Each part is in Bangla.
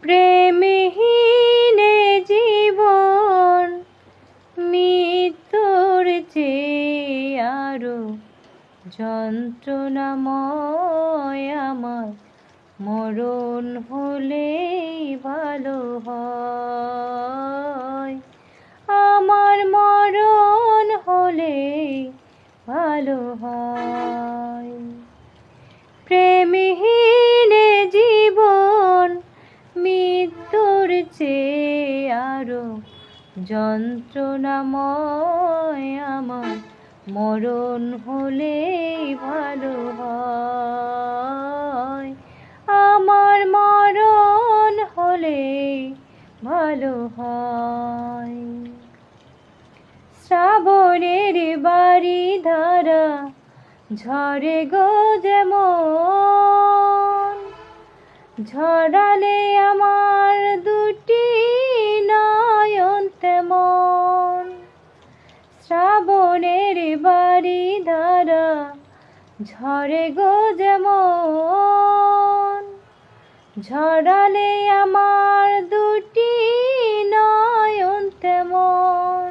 প্রেমহীনে জীবন মৃত্যুর চেয়ে আরো যন্ত্রণাময় আমার মরণ হলেই ভালো হয়। আমার মরণ হলেই ভালো হয়। প্রেমহীনে জীবন মৃত্যুর চেয়ে আরো যন্ত্রণাময় আমার মরণ হলেই ভালো হয়। আমার মরণ হলেই ভালো হয়। শ্রাবণের বাড়ি ধারা ঝরে গো যেমন, ঝরালে আমার দুটি নয়ন তেমন। শ্রাবণের বাড়ি ধারা ঝরে গো যেমন, ঝরালে আমার দুটি নয়ন তেমন।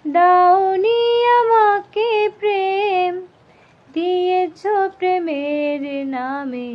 দাওনি আমাকে প্রেম, দিয়েছ প্রেমের নামে